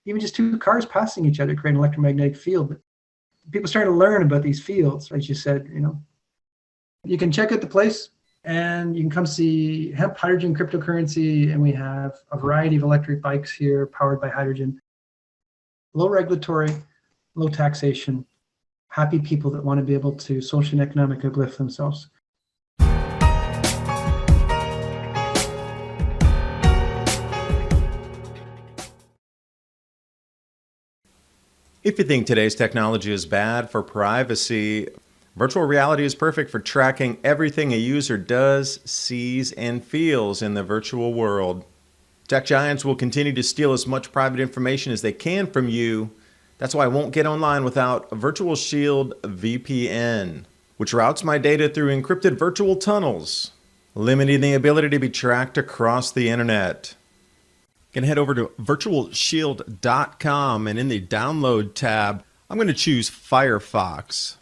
even just two cars passing each other create an electromagnetic field. But people start to learn about these fields, as you said. You can check out the place and you can come see hemp hydrogen cryptocurrency, and we have a variety of electric bikes here powered by hydrogen. Low regulatory, low taxation, happy people that want to be able to socially and economically uplift themselves. If you think today's technology is bad for privacy, virtual reality is perfect for tracking everything a user does, sees, and feels in the virtual world. Tech giants will continue to steal as much private information as they can from you. That's why I won't get online without a Virtual Shield VPN, which routes my data through encrypted virtual tunnels, limiting the ability to be tracked across the internet. You can head over to virtualshield.com, and in the download tab, I'm going to choose Firefox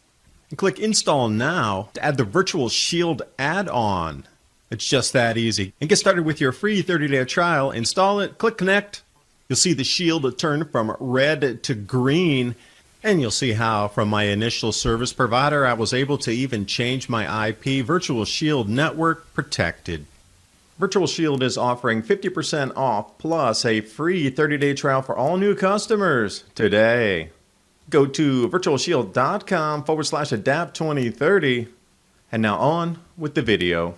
and click Install Now to add the Virtual Shield add-on. It's just that easy. And get started with your free 30-day trial. Install it, click Connect. You'll see the shield turn from red to green, and you'll see how from my initial service provider I was able to even change my IP. Virtual Shield Network protected. Virtual Shield is offering 50% off plus a free 30-day trial for all new customers today. Go to virtualshield.com/adapt2030. And now on with the video.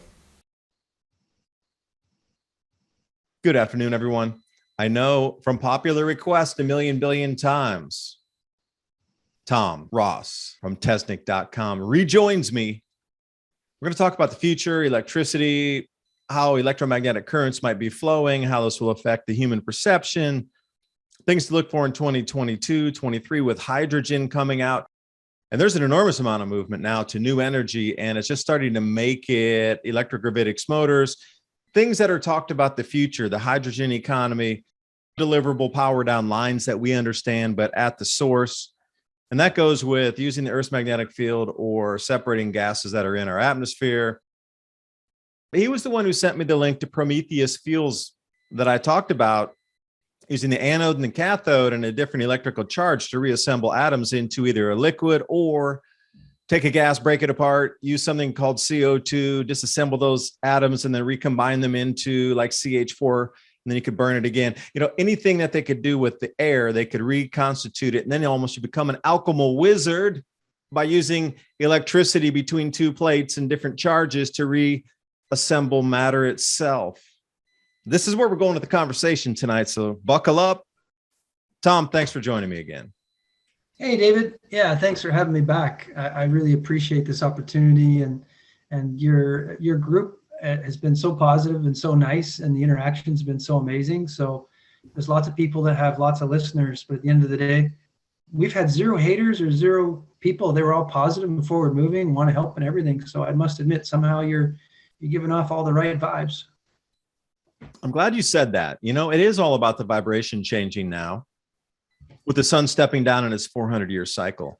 Good afternoon, everyone. I know from popular request a million billion times, Tom Ross from Tesnic.com rejoins me. We're going to talk about the future, electricity, how electromagnetic currents might be flowing, how this will affect the human perception, things to look for in 2022, 23 with hydrogen coming out. And there's an enormous amount of movement now to new energy, and it's just starting to make it electric gravitics motors, things that are talked about the future, the hydrogen economy, deliverable power down lines that we understand, but at the source. And that goes with using the Earth's magnetic field or separating gases that are in our atmosphere. He was the one who sent me the link to Prometheus fuels that I talked about, using the anode and the cathode and a different electrical charge to reassemble atoms into either a liquid or take a gas, break it apart, use something called CO2, disassemble those atoms and then recombine them into like CH4, and then you could burn it again. Anything that they could do with the air, they could reconstitute it, and then almost you become an alchemical wizard by using electricity between two plates and different charges to reassemble matter itself. This is where we're going with the conversation tonight, so buckle up. Tom, thanks for joining me again. Hey, David. Yeah, thanks for having me back. I really appreciate this opportunity, and your group has been so positive and so nice, and the interactions have been so amazing. So there's lots of people that have lots of listeners, but at the end of the day, we've had zero haters or zero people. They were all positive and forward moving, want to help and everything. So I must admit, somehow you're giving off all the right vibes. I'm glad you said that. It is all about the vibration changing now with the sun stepping down in its 400-year cycle.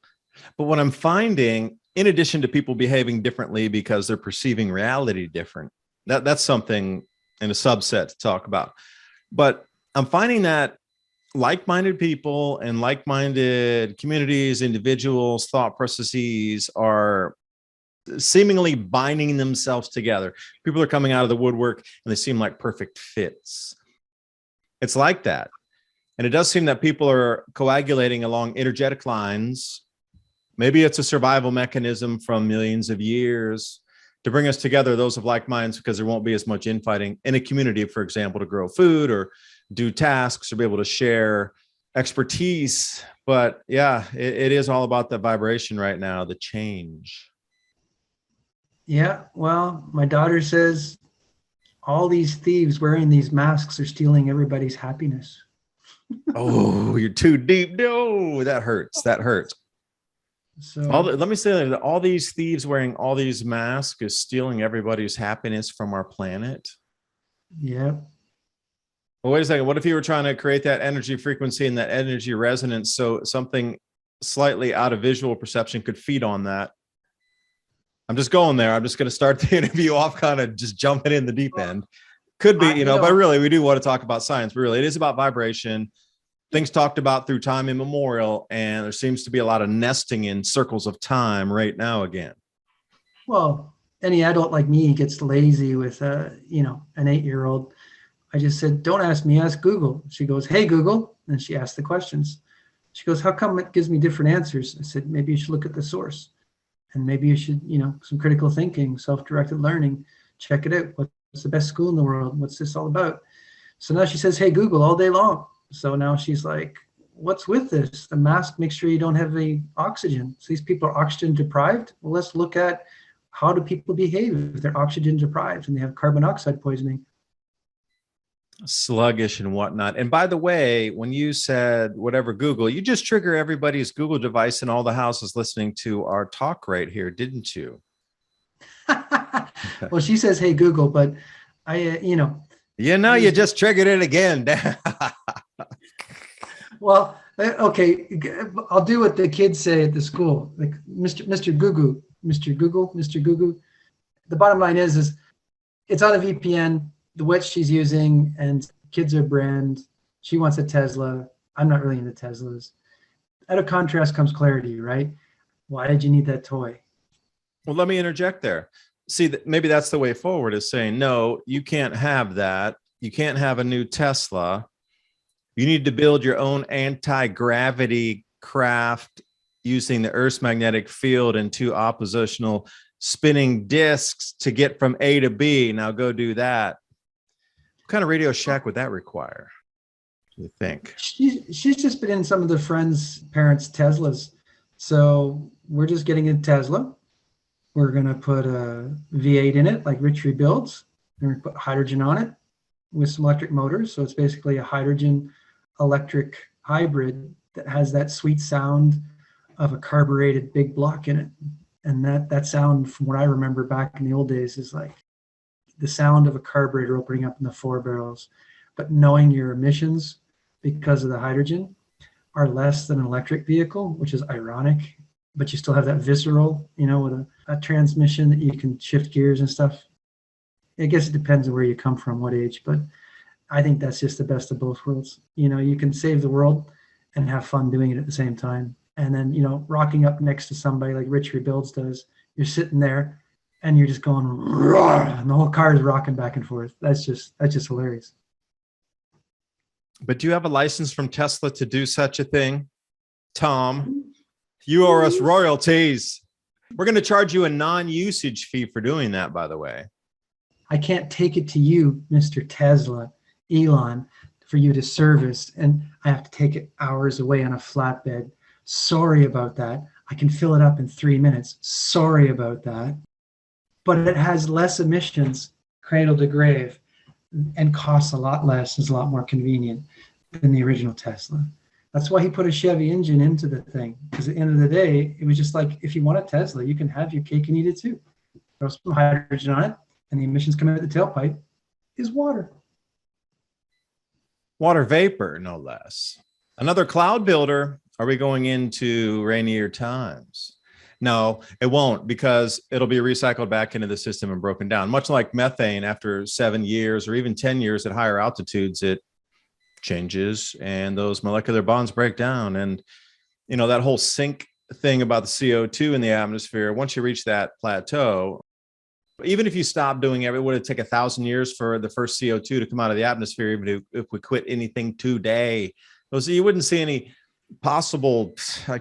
But what I'm finding, in addition to people behaving differently because they're perceiving reality different, that's something in a subset to talk about. But I'm finding that like-minded people and like-minded communities, individuals, thought processes are seemingly binding themselves together. People are coming out of the woodwork and they seem like perfect fits. It's like that. And it does seem that people are coagulating along energetic lines. Maybe it's a survival mechanism from millions of years to bring us together, those of like minds, because there won't be as much infighting in a community, for example, to grow food or do tasks or be able to share expertise. But yeah, it is all about the vibration right now, the change. Yeah, well, my daughter says all these thieves wearing these masks are stealing everybody's happiness. Oh, you're too deep. No, that hurts. That hurts. So let me say that all these thieves wearing all these masks is stealing everybody's happiness from our planet. Yeah. Well, wait a second. What if you were trying to create that energy frequency and that energy resonance so something slightly out of visual perception could feed on that? I'm just going there. I'm just going to start the interview off kind of just jumping in the deep end. Could be, but really, we do want to talk about science. But really, it is about vibration. things talked about through time immemorial, and there seems to be a lot of nesting in circles of time right now again. Well, any adult like me gets lazy with an 8-year-old. I just said, don't ask me, ask Google. She goes, hey, Google. And she asked the questions. She goes, how come it gives me different answers? I said, maybe you should look at the source. And maybe you should, some critical thinking, self-directed learning. Check it out. What's the best school in the world? What's this all about? So now she says, hey, Google, all day long. So now she's like, what's with this? The mask makes sure you don't have any oxygen. So these people are oxygen deprived. Well, let's look at how do people behave if they're oxygen deprived and they have carbon dioxide poisoning. Sluggish and whatnot. And by the way, when you said whatever Google, you just trigger everybody's Google device in all the houses listening to our talk right here, didn't you? Well, she says, hey, Google, but you just triggered it again. Well, okay, I'll do what the kids say at the school, like Mr. Gugu, Mr. Google, Mr. Gugu. The bottom line is it's on a VPN, what she's using, and kids are brand. She wants a Tesla. I'm not really into Teslas. Out of contrast comes clarity, right? Why did you need that toy? Well, let me interject there. See, maybe that's the way forward, is saying, no, you can't have that. You can't have a new Tesla. You need to build your own anti-gravity craft using the Earth's magnetic field and 2 oppositional spinning disks to get from A to B. Now go do that. What kind of Radio Shack would that require, do you think? She's just been in some of the friends' parents' Teslas. So we're just getting a Tesla. We're going to put a V8 in it, like Rich rebuilds. We're going to put hydrogen on it with some electric motors. So it's basically a hydrogen electric hybrid that has that sweet sound of a carbureted big block in it. And that sound, from what I remember back in the old days, is like the sound of a carburetor opening up in the 4 barrels. But knowing your emissions because of the hydrogen are less than an electric vehicle, which is ironic, but you still have that visceral, with a transmission that you can shift gears and stuff. I guess it depends on where you come from, what age, but I think that's just the best of both worlds. You can save the world and have fun doing it at the same time. And then, rocking up next to somebody like Rich Rebuilds does, you're sitting there and you're just going, roar, and the whole car is rocking back and forth. That's just hilarious. But do you have a license from Tesla to do such a thing? Tom, you owe us royalties. We're going to charge you a non-usage fee for doing that, by the way. I can't take it to you, Mr. Tesla, Elon, for you to service, and I have to take it hours away on a flatbed. Sorry about that. I can fill it up in 3 minutes. Sorry about that. But it has less emissions, cradle to grave, and costs a lot less, is a lot more convenient than the original Tesla. That's why he put a Chevy engine into the thing, because at the end of the day, it was just like, if you want a Tesla, you can have your cake and eat it too. Throw some hydrogen on it, and the emissions coming out the tailpipe is water. Water vapor, no less. Another cloud builder. Are we going into rainier times? No, it won't, because it'll be recycled back into the system and broken down. Much like methane, after 7 years or even 10 years at higher altitudes, it changes and those molecular bonds break down. And, that whole sink thing about the CO2 in the atmosphere, once you reach that plateau, even if you stop doing it would take 1,000 years for the first CO2 to come out of the atmosphere, even if we quit anything today. So you wouldn't see any possible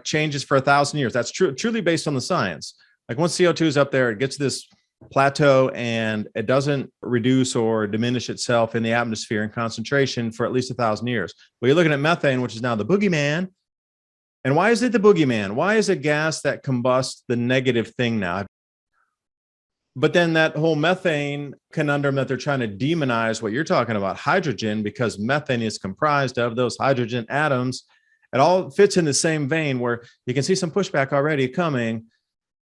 changes for 1,000 years. That's truly based on the science. Like once CO2 is up there, it gets this plateau and it doesn't reduce or diminish itself in the atmosphere in concentration for at least 1,000 years. But you're looking at methane, which is now the boogeyman. And why is it the boogeyman? Why is a gas that combusts the negative thing now? But then that whole methane conundrum that they're trying to demonize what you're talking about, hydrogen, because methane is comprised of those hydrogen atoms. It all fits in the same vein where you can see some pushback already coming.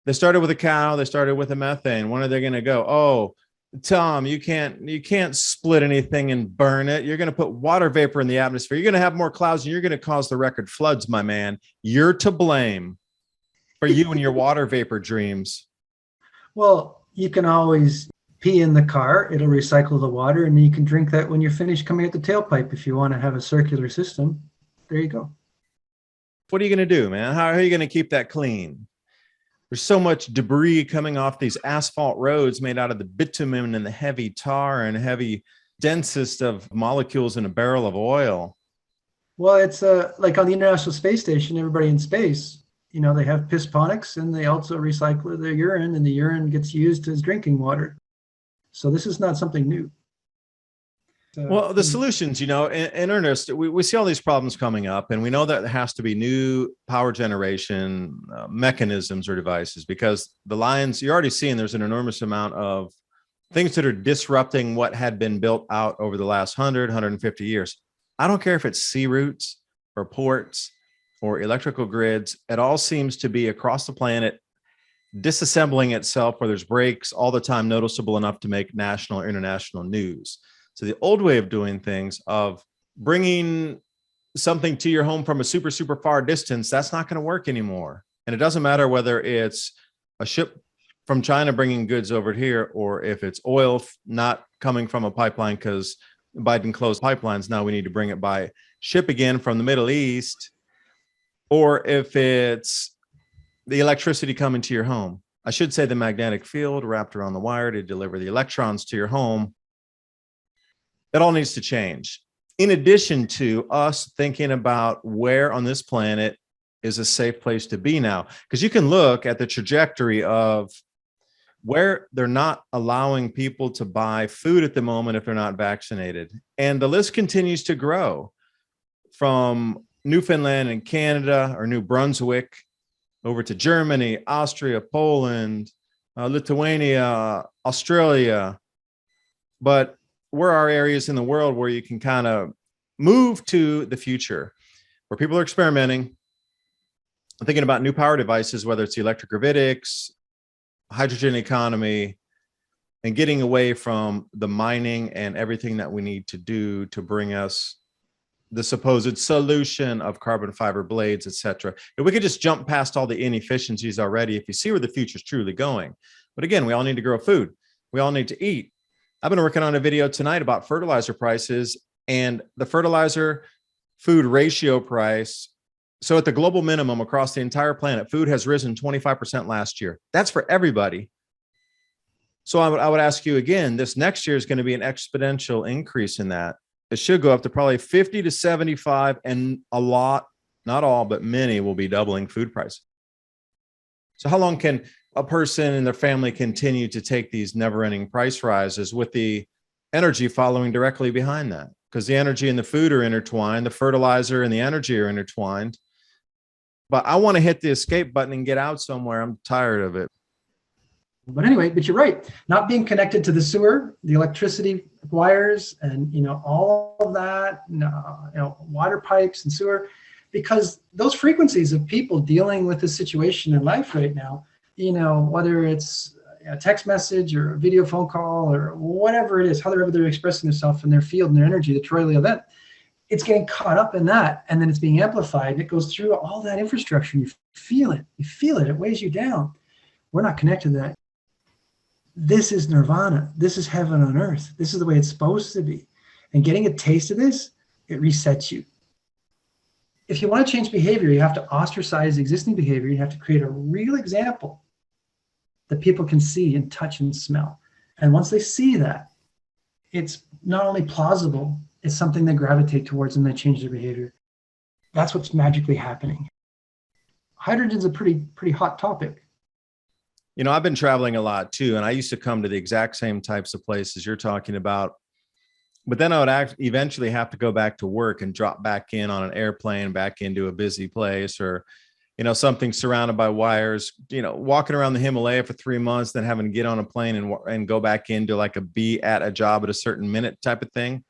They started with a cow. They started with a methane. When are they going to go? Oh, Tom, you can't split anything and burn it. You're going to put water vapor in the atmosphere. You're going to have more clouds and you're going to cause the record floods, my man. You're to blame for you and your water vapor dreams. Well, you can always pee in the car. It'll recycle the water, and you can drink that when you're finished coming out the tailpipe if you want to have a circular system. there you go. What are you going to do, man? How are you going to keep that clean? There's so much debris coming off these asphalt roads made out of the bitumen and the heavy tar and heavy densest of molecules in a barrel of oil. Well, it's like on the International Space Station, everybody in space, they have pisponics, and they also recycle their urine, and the urine gets used as drinking water. So this is not something new. Well, the solutions, in earnest, we see all these problems coming up, and we know that there has to be new power generation mechanisms or devices, because the lines, you're already seeing there's an enormous amount of things that are disrupting what had been built out over the last 100, 150 years. I don't care if it's sea routes or ports or electrical grids. It all seems to be across the planet disassembling itself, where there's breaks all the time, noticeable enough to make national or international news. So the old way of doing things, of bringing something to your home from a super, super far distance, that's not going to work anymore. And it doesn't matter whether it's a ship from China bringing goods over here, or if it's oil not coming from a pipeline because Biden closed pipelines. Now we need to bring it by ship again from the Middle East, or if it's the electricity coming to your home. I should say the magnetic field wrapped around the wire to deliver the electrons to your home. That all needs to change. In addition to us thinking about where on this planet is a safe place to be now, because you can look at the trajectory of where they're not allowing people to buy food at the moment if they're not vaccinated. And the list continues to grow from Newfoundland and Canada, or New Brunswick, over to Germany, Austria, Poland, Lithuania, Australia. But where are areas in the world where you can kind of move to the future, where people are experimenting, thinking about new power devices, whether it's the electric gravitics, hydrogen economy, and getting away from the mining and everything that we need to do to bring us the supposed solution of carbon fiber blades, et cetera. If we could just jump past all the inefficiencies already, if you see where the future is truly going. But again, we all need to grow food. We all need to eat. I've been working on a video tonight about fertilizer prices and the fertilizer food ratio price. So at the global minimum across the entire planet, food has risen 25% last year. That's for everybody. So I would ask you again, this next year is going to be an exponential increase in that. It should go up to probably 50 to 75, and a lot, not all, but many will be doubling food prices. So how long can a person and their family continue to take these never-ending price rises with the energy following directly behind that? Because the energy and the food are intertwined, the fertilizer and the energy are intertwined. But I want to hit the escape button and get out somewhere. I'm tired of it. But anyway, but you're right. Not being connected to the sewer, the electricity wires, and all of that, water pipes and sewer, because those frequencies of people dealing with this situation in life right now, whether it's a text message or a video phone call or whatever it is, however they're expressing themselves in their field and their energy, the toroidal event, it's getting caught up in that, and then it's being amplified, and it goes through all that infrastructure, and you feel it, it weighs you down. We're not connected to that. This is nirvana. This is heaven on earth. This is the way it's supposed to be. And getting a taste of this, it resets you. If you want to change behavior, you have to ostracize existing behavior. You have to create a real example that people can see and touch and smell. And once they see that, it's not only plausible, it's something they gravitate towards, and they change their behavior. That's what's magically happening. Hydrogen's a pretty hot topic. I've been traveling a lot too, and I used to come to the exact same types of places you're talking about. But then I would eventually have to go back to work and drop back in on an airplane, back into a busy place, or, something surrounded by wires, walking around the Himalaya for 3 months, then having to get on a plane and go back into like be at a job at a certain minute type of thing.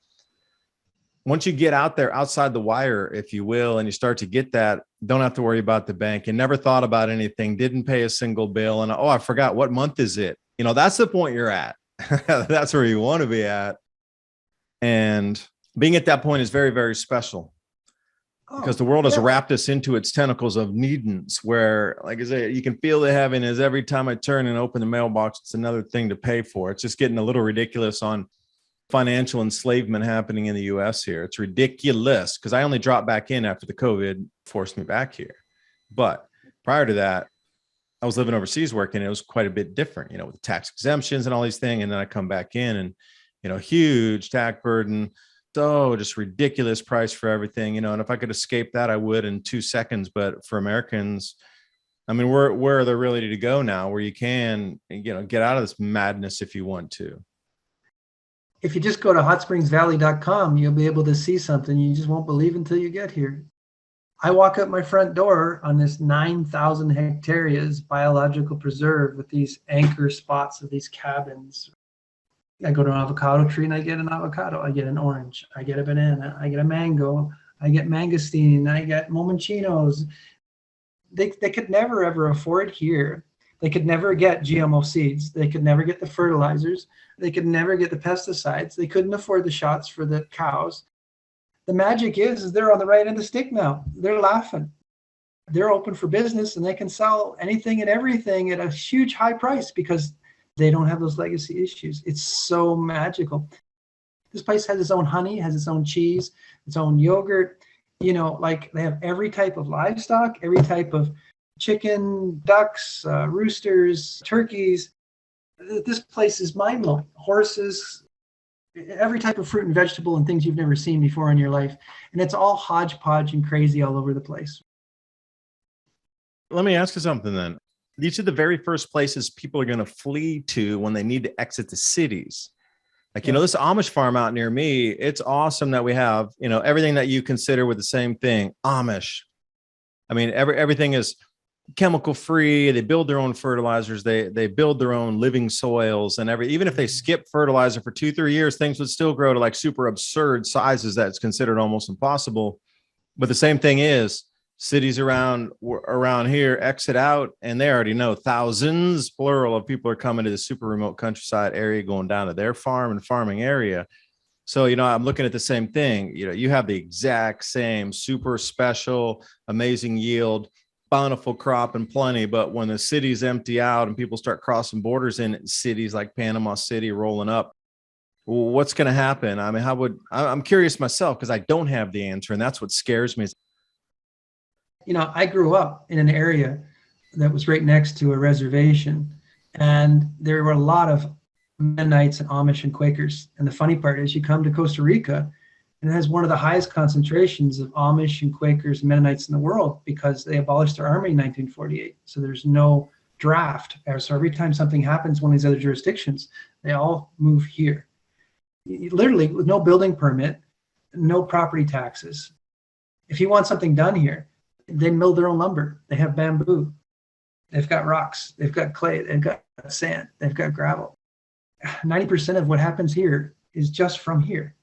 Once you get out there outside the wire, if you will, and you start to get that, don't have to worry about the bank. You never thought about anything, didn't pay a single bill. And I forgot, what month is it? That's the point you're at. That's where you want to be at. And being at that point is very, very special, because the world has wrapped us into its tentacles of needance, where, like I say, you can feel the heaven is every time I turn and open the mailbox, it's another thing to pay for. It's just getting a little ridiculous on financial enslavement happening in the US here. It's ridiculous because I only dropped back in after the COVID forced me back here. But prior to that, I was living overseas working. It was quite a bit different, with tax exemptions and all these things. And then I come back in and, huge tax burden. So just ridiculous price for everything, and if I could escape that, I would in 2 seconds. But for Americans, I mean, where are they really to go now where you can, get out of this madness if you want to? If you just go to hotspringsvalley.com, you'll be able to see something you just won't believe until you get here. I walk up my front door on this 9,000 hectares biological preserve with these anchor spots of these cabins. I go to an avocado tree and I get an avocado. I get an orange. I get a banana. I get a mango. I get mangosteen. I get momenchinos. They could never, ever afford here. They could never get GMO seeds. They could never get the fertilizers. They could never get the pesticides. They couldn't afford the shots for the cows. The magic is they're on the right end of the stick now. They're laughing. They're open for business and they can sell anything and everything at a huge high price because they don't have those legacy issues. It's so magical. This place has its own honey, has its own cheese, its own yogurt. Like they have every type of livestock, every type of chicken, ducks, roosters, turkeys. This place is mind-blowing. Horses, every type of fruit and vegetable and things you've never seen before in your life. And it's all hodgepodge and crazy all over the place. Let me ask you something then. These are the very first places people are going to flee to when they need to exit the cities. Like, this Amish farm out near me, it's awesome that we have, everything that you consider with the same thing, Amish. I mean, everything is chemical free. They build their own fertilizers. They build their own living soils and even if they skip fertilizer for 2-3 years, things would still grow to like super absurd sizes that's considered almost impossible. But the same thing is cities around here exit out and they already know thousands, plural, of people are coming to the super remote countryside area, going down to their farm and farming area. So, I'm looking at the same thing. You have the exact same super special, amazing yield, bountiful crop and plenty. But when the cities empty out and people start crossing borders in cities like Panama City rolling up, what's going to happen? I mean, I'm curious myself because I don't have the answer. And that's what scares me. I grew up in an area that was right next to a reservation, and there were a lot of Mennonites and Amish and Quakers. And the funny part is you come to Costa Rica and it has one of the highest concentrations of Amish and Quakers and Mennonites in the world because they abolished their army in 1948. So there's no draft. So every time something happens in one of these other jurisdictions, they all move here. Literally with no building permit, no property taxes. If you want something done here, they mill their own lumber. They have bamboo. They've got rocks. They've got clay. They've got sand. They've got gravel. 90% of what happens here is just from here.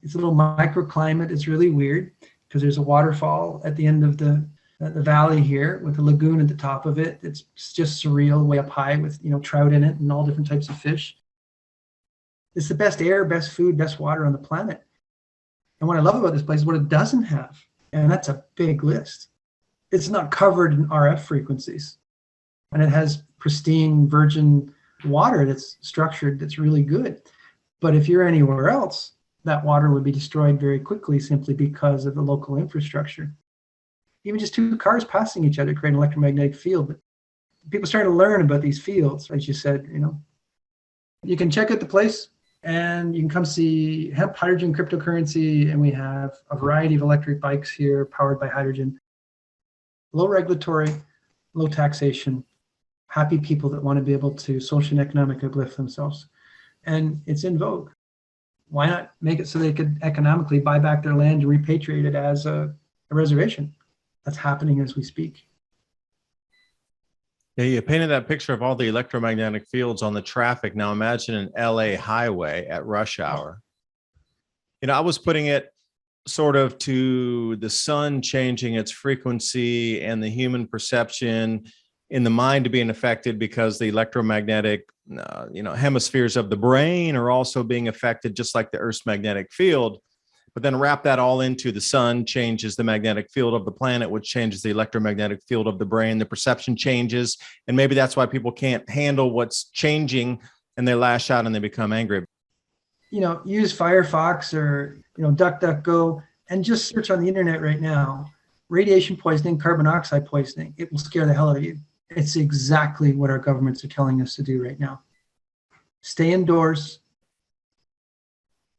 It's a little microclimate. It's really weird because there's a waterfall at the end of the valley here with a lagoon at the top of it. It's just surreal, way up high with trout in it and all different types of fish. It's the best air, best food, best water on the planet. And what I love about this place is what it doesn't have. And that's a big list. It's not covered in RF frequencies. And it has pristine virgin water that's structured, that's really good. But if you're anywhere else, that water would be destroyed very quickly simply because of the local infrastructure. Even just 2 cars passing each other create an electromagnetic field. But people starting to learn about these fields, as you said, You can check out the place and you can come see hemp, hydrogen, cryptocurrency, and we have a variety of electric bikes here powered by hydrogen. Low regulatory, low taxation, happy people that want to be able to socially and economically uplift themselves. And it's in vogue. Why not make it so they could economically buy back their land and repatriate it as a reservation? That's happening as we speak. Yeah, you painted that picture of all the electromagnetic fields on the traffic. Now imagine an LA highway at rush hour. I was putting it sort of to the sun changing its frequency and the human perception in the mind being affected because the electromagnetic hemispheres of the brain are also being affected just like the Earth's magnetic field. But then wrap that all into the sun changes the magnetic field of the planet, which changes the electromagnetic field of the brain. The perception changes. And maybe that's why people can't handle what's changing and they lash out and they become angry. use Firefox or, DuckDuckGo and just search on the internet right now, radiation poisoning, carbon dioxide poisoning. It will scare the hell out of you. It's exactly what our governments are telling us to do right now. Stay indoors.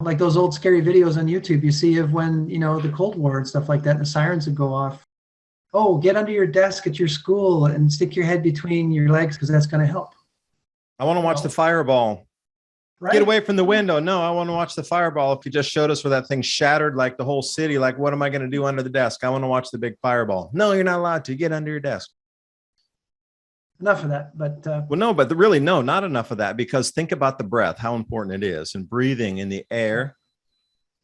Like those old scary videos on YouTube you see of when, the Cold War and stuff like that, and the sirens would go off. Oh, get under your desk at your school and stick your head between your legs because that's going to help. I want to watch the fireball. Right? Get away from the window. No, I want to watch the fireball. If you just showed us where that thing shattered like the whole city, like what am I going to do under the desk? I want to watch the big fireball. No, you're not allowed to. Get under your desk. Enough of that. But really, no, not enough of that, because think about the breath, how important it is, and breathing in the air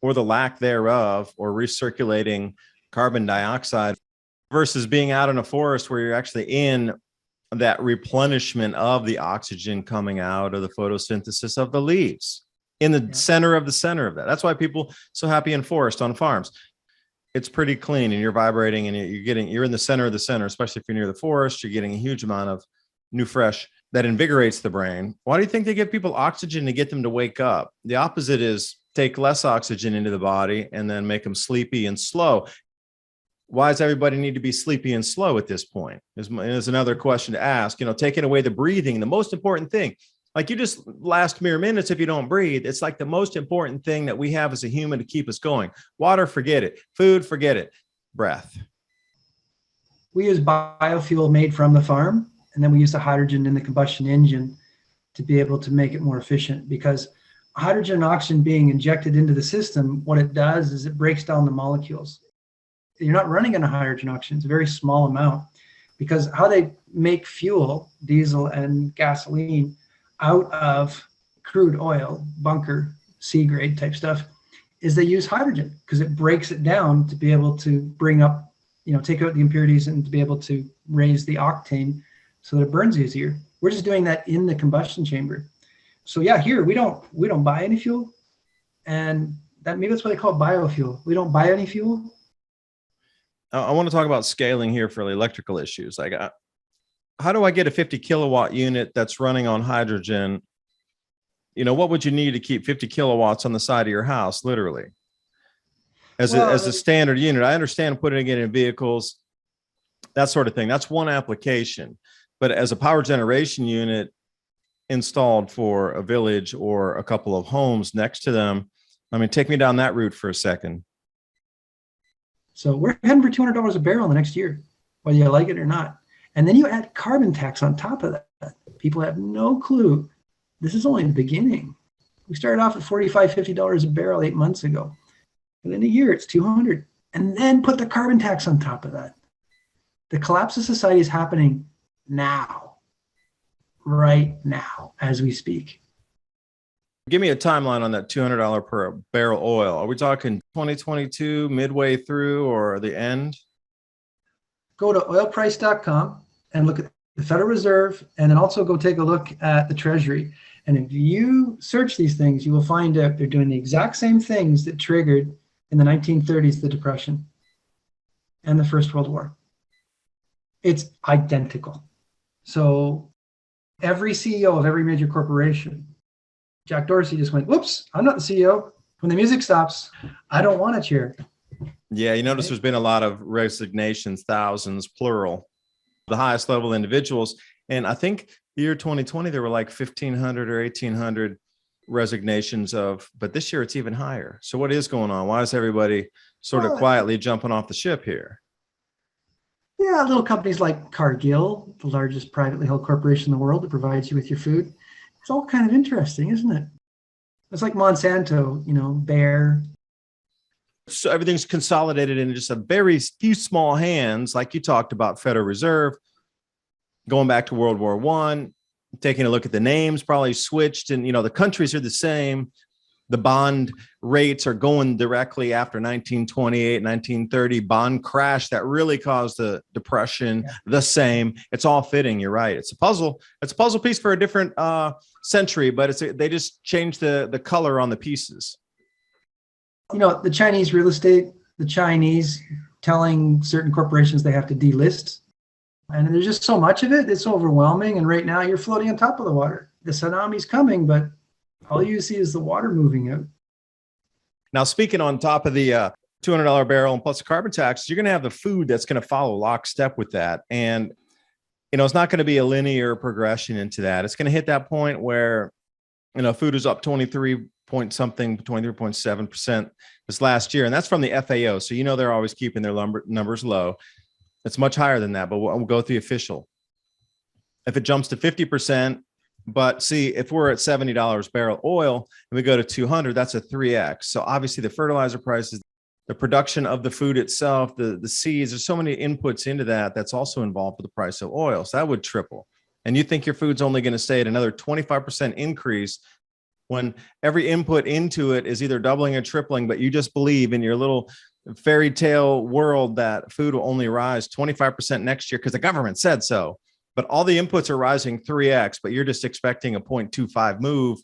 or the lack thereof, or recirculating carbon dioxide versus being out in a forest where you're actually in that replenishment of the oxygen coming out of the photosynthesis of the leaves in the center of that. That's why people so happy in forest on farms. It's pretty clean and you're vibrating and you're in the center of the center, especially if you're near the forest. You're getting a huge amount of new fresh that invigorates the brain. Why do you think they give people oxygen to get them to wake up? The opposite is take less oxygen into the body and then make them sleepy and slow. Why does everybody need to be sleepy and slow at this point? Is another question to ask. Taking away the breathing, the most important thing. Like you just last mere minutes, if you don't breathe, it's like the most important thing that we have as a human to keep us going. Water, forget it. Food, forget it. Breath. We use biofuel made from the farm, and then we use the hydrogen in the combustion engine to be able to make it more efficient, because hydrogen and oxygen being injected into the system, what it does is it breaks down the molecules. You're not running on a hydrogen oxygen. It's a very small amount, because how they make fuel, diesel and gasoline, out of crude oil, bunker, C-grade type stuff, is they use hydrogen because it breaks it down to be able to bring up, take out the impurities and to be able to raise the octane so that it burns easier. We're just doing that in the combustion chamber. So yeah, here we don't buy any fuel, and maybe that's why they call it biofuel. We don't buy any fuel. I want to talk about scaling here for the electrical issues. Like, how do I get a 50 kilowatt unit that's running on hydrogen? What would you need to keep 50 kilowatts on the side of your house, literally, as a standard unit? I understand putting it in vehicles, that sort of thing. That's one application. But as a power generation unit installed for a village or a couple of homes next to them, take me down that route for a second. So we're heading for $200 a barrel in the next year, whether you like it or not. And then you add carbon tax on top of that. People have no clue. This is only the beginning. We started off at $45, $50 a barrel 8 months ago. And in a year, it's $200. And then put the carbon tax on top of that. The collapse of society is happening now, right now, as we speak. Give me a timeline on that $200 per barrel oil. Are we talking 2022, midway through, or the end? Go to oilprice.com and look at the Federal Reserve, and then also go take a look at the Treasury. And if you search these things, you will find out they're doing the exact same things that triggered in the 1930s the Depression and the First World War. It's identical. So every CEO of every major corporation, Jack Dorsey just went, whoops, I'm not the CEO. When the music stops, I don't want a chair. Yeah, you notice there's been a lot of resignations, thousands, plural, the highest level individuals. And I think the year 2020, there were like 1,500 or 1,800 resignations but this year it's even higher. So what is going on? Why is everybody sort of quietly jumping off the ship here? Yeah, little companies like Cargill, the largest privately held corporation in the world that provides you with your food. It's all kind of interesting, isn't it? It's like Monsanto, Bayer. So everything's consolidated in just a very few small hands, like you talked about, Federal Reserve, going back to World War I, taking a look at the names, probably switched, and the countries are the same. The bond rates are going directly after 1928, 1930 bond crash that really caused the Depression. Yeah. The same. It's all fitting. You're right. It's a puzzle. It's a puzzle piece for a different century, but they just changed the color on the pieces. The Chinese real estate, the Chinese telling certain corporations they have to delist. And there's just so much of it. It's overwhelming. And right now you're floating on top of the water. The tsunami's coming, but All you see is the water moving out. Now, speaking on top of the $200 barrel and plus the carbon tax, you're going to have the food that's going to follow lockstep with that. And, it's not going to be a linear progression into that. It's going to hit that point where, food is up 23.7% this last year. And that's from the FAO. So, they're always keeping their numbers low. It's much higher than that, but we'll go with the official. If it jumps to 50%, but see, if we're at $70 barrel oil and we go to 200, that's a 3X. So obviously the fertilizer prices, the production of the food itself, the seeds, there's so many inputs into that. That's also involved with the price of oil. So that would triple. And you think your food's only going to stay at another 25% increase when every input into it is either doubling or tripling, but you just believe in your little fairy tale world that food will only rise 25% next year because the government said so. But all the inputs are rising 3X, but you're just expecting a 0.25 move.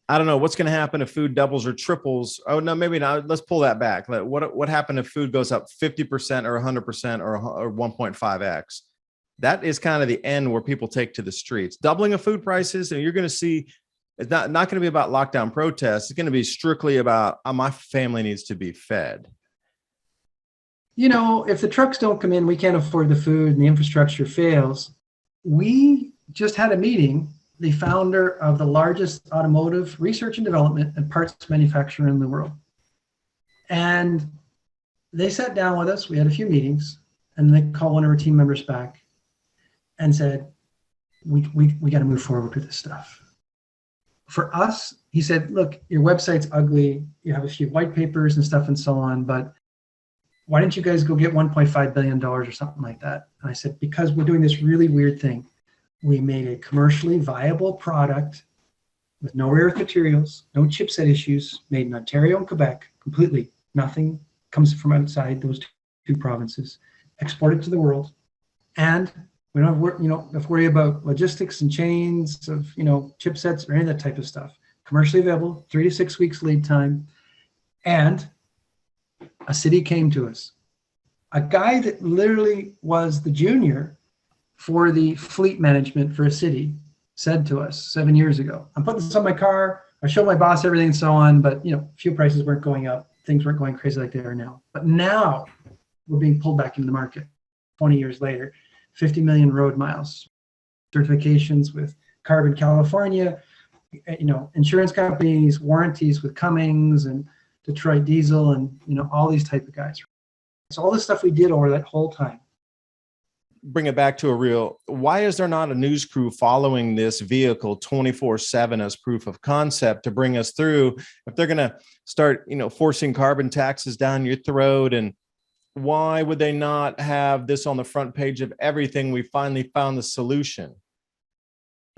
I don't know what's going to happen if food doubles or triples. Oh, no, maybe not. Let's pull that back. What happened if food goes up 50% or 100% or 1.5X? That is kind of the end where people take to the streets. Doubling of food prices, and you're going to see it's not going to be about lockdown protests. It's going to be strictly about my family needs to be fed. If the trucks don't come in, we can't afford the food and the infrastructure fails. We just had a meeting, the founder of the largest automotive research and development and parts manufacturer in the world. And they sat down with us. We had a few meetings, and they called one of our team members back and said, we got to move forward with this stuff. For us, he said, look, your website's ugly. You have a few white papers and stuff and so on, but why didn't you guys go get $1.5 billion or something like that? And I said, because we're doing this really weird thing. We made a commercially viable product with no rare earth materials, no chipset issues, made in Ontario and Quebec, completely. Nothing comes from outside those two provinces, exported to the world. And we don't have to worry about logistics and chains of, chipsets or any of that type of stuff. Commercially available, 3 to 6 weeks lead time. And a city came to us. A guy that literally was the junior for the fleet management for a city said to us 7 years ago, I'm putting this on my car. I showed my boss everything and so on, but fuel prices weren't going up. Things weren't going crazy like they are now. But now we're being pulled back into the market 20 years later, 50 million road miles, certifications with Carbon California, insurance companies, warranties with Cummins and Detroit Diesel and, all these type of guys. So all the stuff we did over that whole time. Bring it back to why is there not a news crew following this vehicle 24/7 as proof of concept to bring us through? If they're going to start, forcing carbon taxes down your throat, and why would they not have this on the front page of everything? We finally found the solution.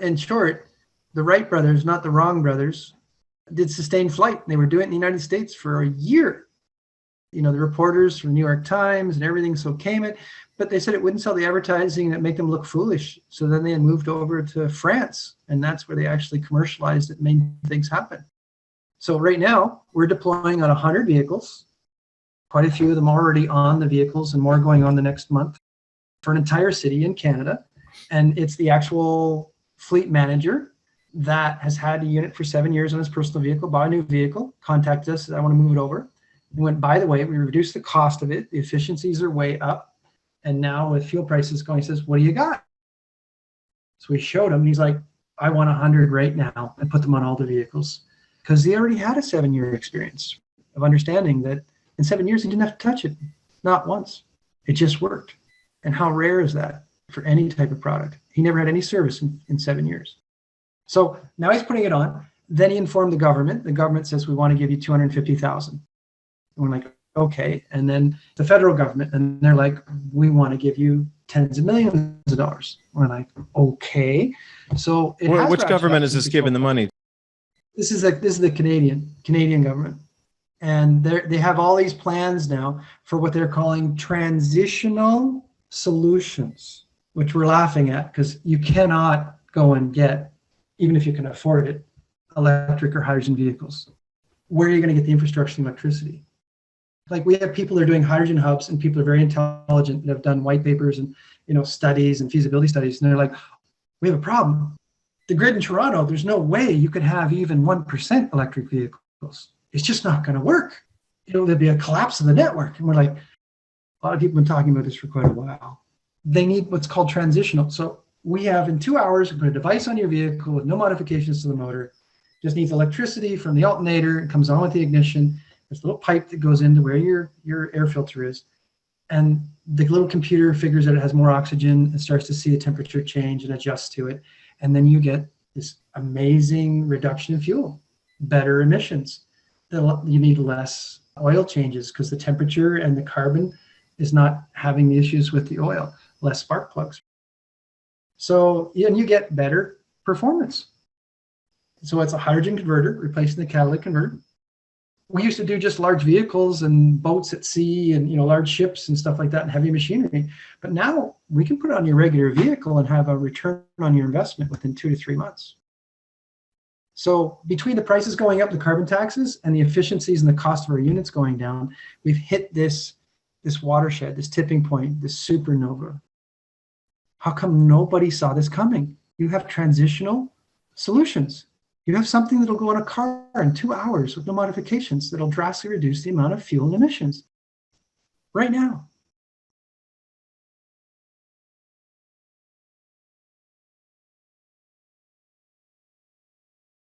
In short, the Wright brothers, not the Wrong brothers, did sustained flight. They were doing it in the United States for a year. The reporters from New York Times and everything so came it, but they said it wouldn't sell the advertising and it'd make them look foolish. So then they had moved over to France, and that's where they actually commercialized it and made things happen. So right now we're deploying on 100 vehicles, quite a few of them already on the vehicles and more going on the next month for an entire city in Canada. And it's the actual fleet manager that has had a unit for 7 years on his personal vehicle, bought a new vehicle, contacted us, I want to move it over. And went, by the way, we reduced the cost of it. The efficiencies are way up. And now with fuel prices going, he says, what do you got? So we showed him, and he's like, I want 100 right now, and put them on all the vehicles. Because he already had a 7-year experience of understanding that in 7 years, he didn't have to touch it, not once. It just worked. And how rare is that for any type of product? He never had any service in 7 years. So now he's putting it on. Then he informed the government. The government says, we want to give you $250,000. And we're like, okay. And then the federal government, and they're like, we want to give you tens of millions of dollars. We're like, okay. So which government is this giving the money? This is the Canadian government. And they have all these plans now for what they're calling Transitional Solutions, which we're laughing at because you cannot go and get, even if you can afford it, electric or hydrogen vehicles. Where are you going to get the infrastructure and electricity? Like, we have people that are doing hydrogen hubs, and people are very intelligent that have done white papers and studies and feasibility studies, and they're like, we have a problem. the grid in Toronto, there's no way you could have even 1% electric vehicles. It's just not going to work. There'll be a collapse of the network. And we're like, a lot of people have been talking about this for quite a while. They need what's called transitional. So we have in 2 hours, put a device on your vehicle with no modifications to the motor, just needs electricity from the alternator. It comes on with the ignition. There's a little pipe that goes into where your air filter is. And the little computer figures that it has more oxygen and starts to see the temperature change and adjusts to it. And then you get this amazing reduction in fuel, better emissions. You need less oil changes because the temperature and the carbon is not having the issues with the oil, less spark plugs. So, and you get better performance. So it's a hydrogen converter replacing the catalytic converter. We used to do just large vehicles and boats at sea and large ships and stuff like that and heavy machinery. But now we can put it on your regular vehicle and have a return on your investment within 2 to 3 months. So between the prices going up, the carbon taxes, and the efficiencies and the cost of our units going down, we've hit this watershed, this tipping point, this supernova. How come nobody saw this coming? You have transitional solutions. You have something that'll go in a car in 2 hours with no modifications that'll drastically reduce the amount of fuel and emissions right now.